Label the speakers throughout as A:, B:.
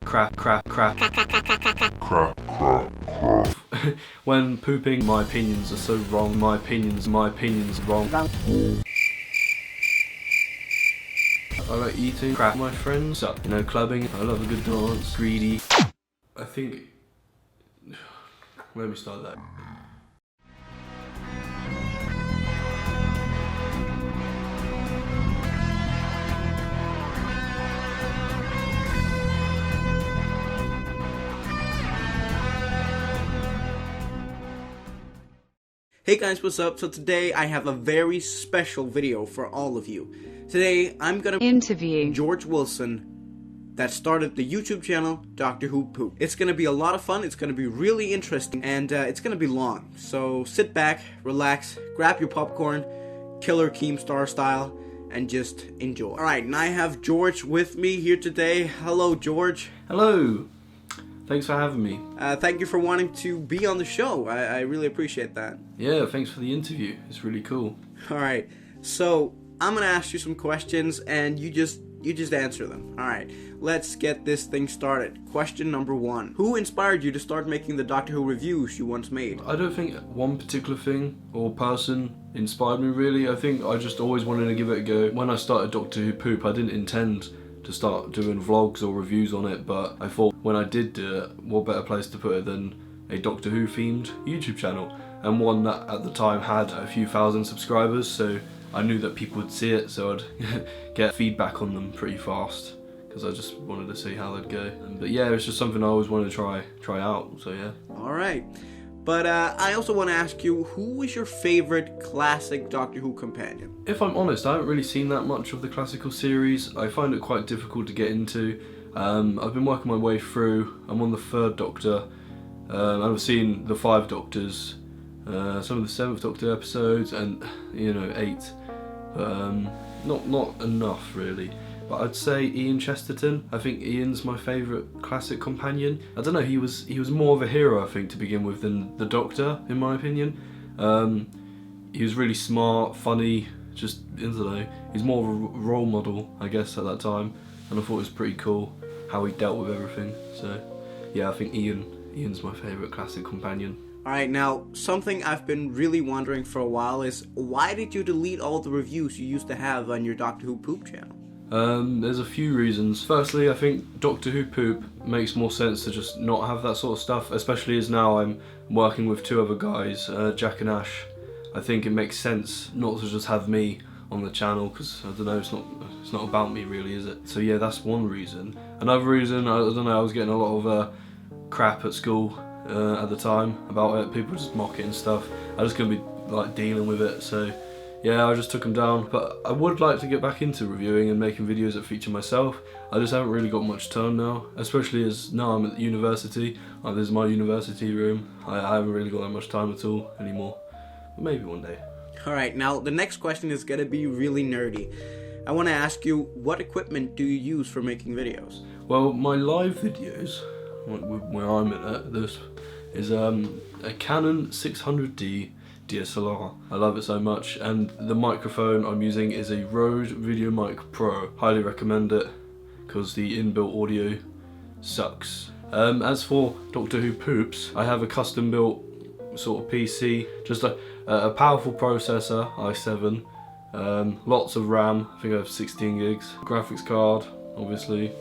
A: crap. When pooping, my opinions are so wrong. My opinions wrong. I like eating crap, my friends. You know, clubbing. I love a good dance. Greedy. I think. Let me start that.
B: Hey guys, what's up? So today I have a very special video for all of you. Today I'm gonna interview George Wilson that started the YouTube channel DWPoop. It's gonna be a lot of fun, it's gonna be really interesting, and it's gonna be long. So sit back, relax, grab your popcorn, Killer Keemstar style, and just enjoy. Alright, and I have George with me here today. Hello, George.
A: Hello. Thanks for having me.
B: Thank you for wanting to be on the show. I really appreciate that.
A: Yeah, thanks for the interview. It's really cool.
B: Alright, so I'm gonna ask you some questions and you just answer them. Alright, let's get this thing started. Question number 1. Who inspired you to start making the Doctor Who reviews you once made?
A: I don't think one particular thing or person inspired me really. I think I just always wanted to give it a go. When I started Doctor Who Poop, I didn't intend to start doing vlogs or reviews on it, but I thought when I did do it, what better place to put it than a Doctor Who themed YouTube channel, and one that at the time had a few thousand subscribers, so I knew that people would see it, so I'd get feedback on them pretty fast because I just wanted to see how they'd go. But yeah, it's just something I always wanted to try out, so yeah.
B: Alright, but I also want to ask you, who is your favorite classic Doctor Who companion?
A: If I'm honest, I haven't really seen that much of the classical series. I find it quite difficult to get into. I've been working my way through. I'm on the 3rd Doctor. I've seen the 5 Doctors, some of the 7th Doctor episodes, and 8. But not enough really. But I'd say Ian Chesterton. I think Ian's my favourite classic companion. I don't know, he was more of a hero, I think, to begin with than the Doctor, in my opinion. He was really smart, funny, just, I don't know, he's more of a role model, I guess, at that time. And I thought it was pretty cool how he dealt with everything. So yeah, I think Ian's my favourite classic companion.
B: Alright, now, something I've been really wondering for a while is, why did you delete all the reviews you used to have on your Doctor Who Poop channel?
A: There's a few reasons. Firstly, I think Doctor Who Poop makes more sense to just not have that sort of stuff, especially as now I'm working with 2 other guys, Jack and Ash. I think it makes sense not to just have me on the channel, because, I don't know, it's not about me really, is it? So yeah, that's one reason. Another reason, I don't know, I was getting a lot of crap at school at the time about it. People just mock it and stuff. I just couldn't be like dealing with it, so yeah, I just took them down. But I would like to get back into reviewing and making videos that feature myself. I just haven't really got much time now, especially as now I'm at university. Like, this is my university room. I haven't really got that much time at all anymore. But maybe one day.
B: Alright, now the next question is gonna be really nerdy. I want to ask you, what equipment do you use for making videos?
A: Well, my live videos, where I'm at, this is a Canon 600D DSLR. I love it so much, and the microphone I'm using is a Rode VideoMic Pro. Highly recommend it because the inbuilt audio sucks. As for Doctor Who Poops, I have a custom built sort of PC, just a powerful processor, i7, lots of RAM, I think I have 16 gigs, graphics card, obviously,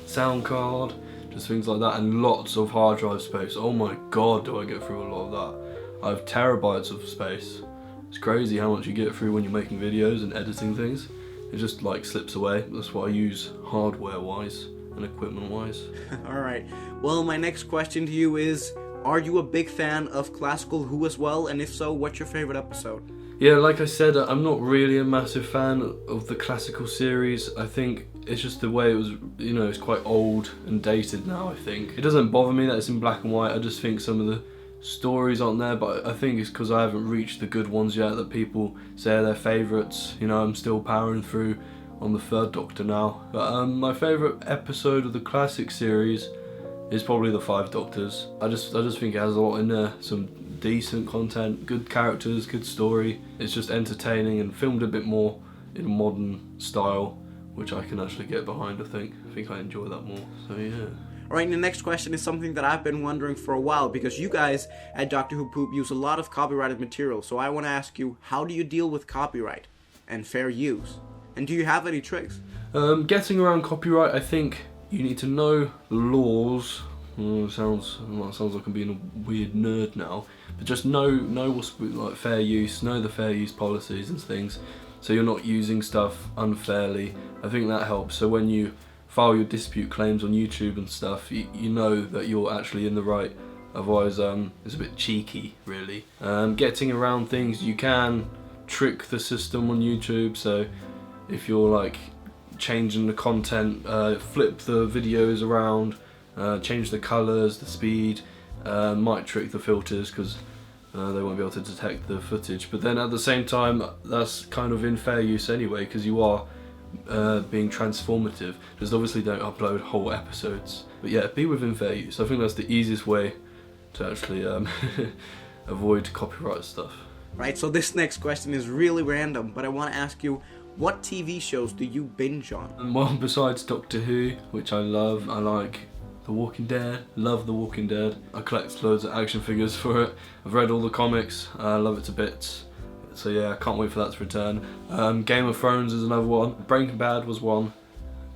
A: sound card, just things like that, and lots of hard drive space. Oh my god, do I get through a lot of that. I have terabytes of space. It's crazy how much you get through when you're making videos and editing things. It just like slips away. That's what I use hardware wise and equipment wise.
B: Alright, well, my next question to you is, are you a big fan of classical Who as well, and if so, what's your favorite episode?
A: Yeah, like I said, I'm not really a massive fan of the classical series. I think it's just the way it was, it's quite old and dated now, I think. It doesn't bother me that it's in black and white. I just think some of the stories aren't there, but I think it's because I haven't reached the good ones yet that people say are their favourites. I'm still powering through on the 3rd Doctor now. But my favourite episode of the classic series is probably the 5 Doctors. I just think it has a lot in there. Some decent content, good characters, good story. It's just entertaining and filmed a bit more in a modern style, which I can actually get behind. I think think I enjoy that more. So yeah.
B: Alright, the next question is something that I've been wondering for a while, because you guys at Doctor Who Poop use a lot of copyrighted material. So I want to ask you, how do you deal with copyright and fair use? And do you have any tricks?
A: Getting around copyright, I think you need to know the laws. Sounds like I'm being a weird nerd now, but just know what's like fair use, know the fair use policies and things, so you're not using stuff unfairly. I think that helps. So when you file your dispute claims on YouTube and stuff, you know that you're actually in the right. Otherwise, it's a bit cheeky, really. Getting around things, you can trick the system on YouTube. So if you're like changing the content, flip the videos around, change the colours, the speed, might trick the filters because they won't be able to detect the footage. But then at the same time, that's kind of in fair use anyway, because you are being transformative. Just obviously don't upload whole episodes. But yeah, be within fair use. I think that's the easiest way to actually avoid copyright stuff.
B: Right, so this next question is really random, but I want to ask you, what TV shows do you binge on?
A: Well, besides Doctor Who, which I love, I like The Walking Dead, love The Walking Dead. I collect loads of action figures for it. I've read all the comics, I love it to bits. So yeah, I can't wait for that to return. Game of Thrones is another one. Breaking Bad was one.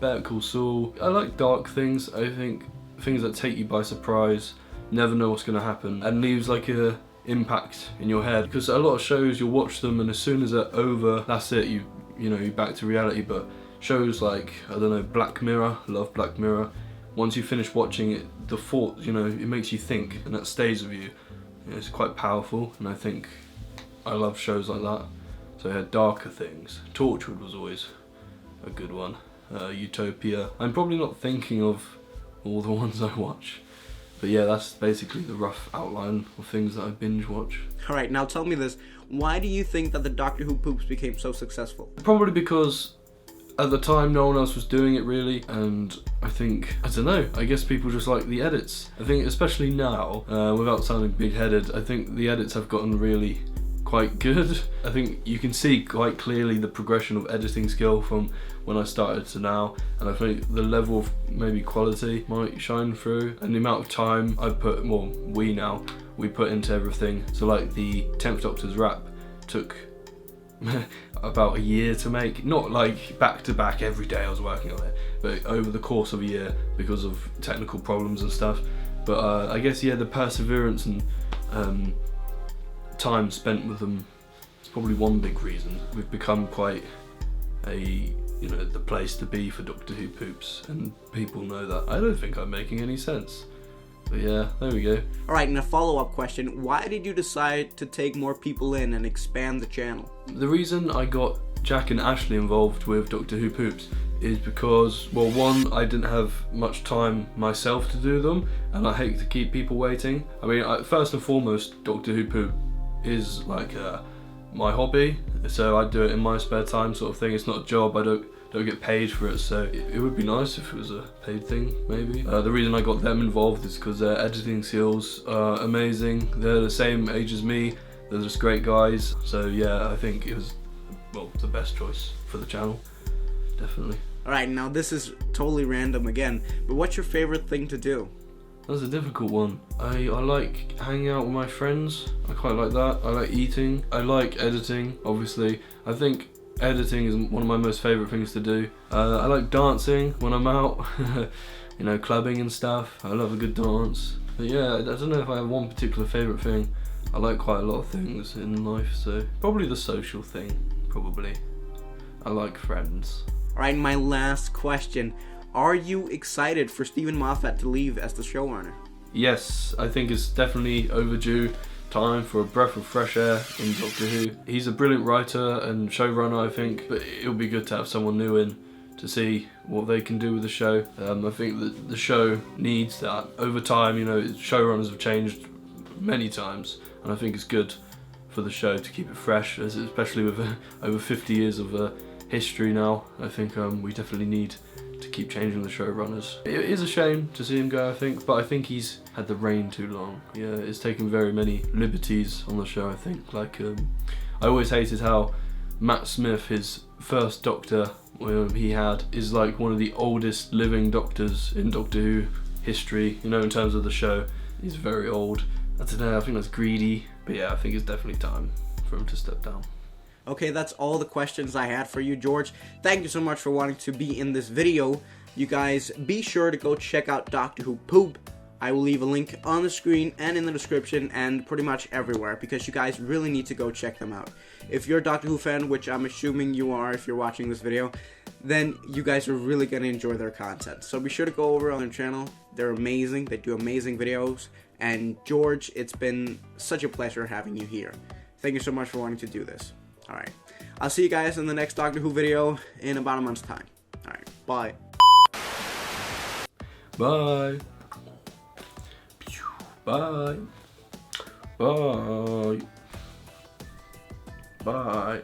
A: Better Call Saul. I like dark things. I think things that take you by surprise, never know what's going to happen, and leaves like a impact in your head. Because a lot of shows, you'll watch them and as soon as they're over, that's it. You know, you're back to reality. But shows like, I don't know, Black Mirror, love Black Mirror. Once you finish watching it, the thought, you know, it makes you think, and that stays with you. It's quite powerful, and I think I love shows like that. So I had darker things. Torchwood was always a good one. Utopia. I'm probably not thinking of all the ones I watch. But yeah, that's basically the rough outline of things that I binge watch. Alright,
B: now tell me this. Why do you think that the Doctor Who Poops became so successful?
A: Probably because at the time no one else was doing it really, and I think, I don't know, I guess people just like the edits. I think especially now, without sounding big-headed, I think the edits have gotten really quite good. I think you can see quite clearly the progression of editing skill from when I started to now, and I think the level of maybe quality might shine through, and the amount of time I put, well, we put into everything. So like the 10th Doctor's rap took about a year to make, not like back to back every day I was working on it, but over the course of a year because of technical problems and stuff. But I guess yeah, the perseverance and time spent with them is probably one big reason. We've become quite the place to be for Doctor Who Poops, and people know that. I don't think I'm making any sense. But yeah, there we go.
B: Alright, and a follow-up question. Why did you decide to take more people in and expand the channel?
A: The reason I got Jack and Ashley involved with Doctor Who Poops is because, well, one, I didn't have much time myself to do them, and I hate to keep people waiting. I mean, first and foremost, Doctor Who Poop is like my hobby, so I do it in my spare time sort of thing. It's not a job, I don't get paid for it, so it would be nice if it was a paid thing, maybe. The reason I got them involved is because their editing skills are amazing. They're the same age as me, they're just great guys, so yeah, I think it was, well, the best choice for the channel, definitely.
B: Alright, now this is totally random again, but what's your favorite thing to do?
A: That's a difficult one. I like hanging out with my friends. I quite like that. I like eating. I like editing, obviously. I think editing is one of my most favourite things to do. I like dancing when I'm out, you know, clubbing and stuff. I love a good dance. But yeah, I don't know if I have one particular favourite thing. I like quite a lot of things in life, so probably the social thing, probably. I like friends.
B: Alright, my last question. Are you excited for Steven Moffat to leave as the showrunner?
A: Yes, I think it's definitely overdue time for a breath of fresh air in Doctor Who. He's a brilliant writer and showrunner, I think, but it'll be good to have someone new in to see what they can do with the show. I think that the show needs that. Over time, you know, showrunners have changed many times, and I think it's good for the show to keep it fresh, especially with over 50 years of history now. I think we definitely need to keep changing the showrunners. It is a shame to see him go, I think, but I think he's had the reign too long. Yeah, it's taken very many liberties on the show, I think. Like, I always hated how Matt Smith, his first Doctor he had, is like one of the oldest living Doctors in Doctor Who history, you know, in terms of the show. He's very old. I don't know, I think that's greedy, but yeah, I think it's definitely time for him to step down.
B: Okay, that's all the questions I had for you, George. Thank you so much for wanting to be in this video. You guys, be sure to go check out Doctor Who Poop. I will leave a link on the screen and in the description and pretty much everywhere, because you guys really need to go check them out. If you're a Doctor Who fan, which I'm assuming you are if you're watching this video, then you guys are really going to enjoy their content. So be sure to go over on their channel. They're amazing. They do amazing videos. And George, it's been such a pleasure having you here. Thank you so much for wanting to do this. Alright, I'll see you guys in the next Doctor Who video in about a month's time. Alright, bye.
A: Bye. Bye. Bye. Bye.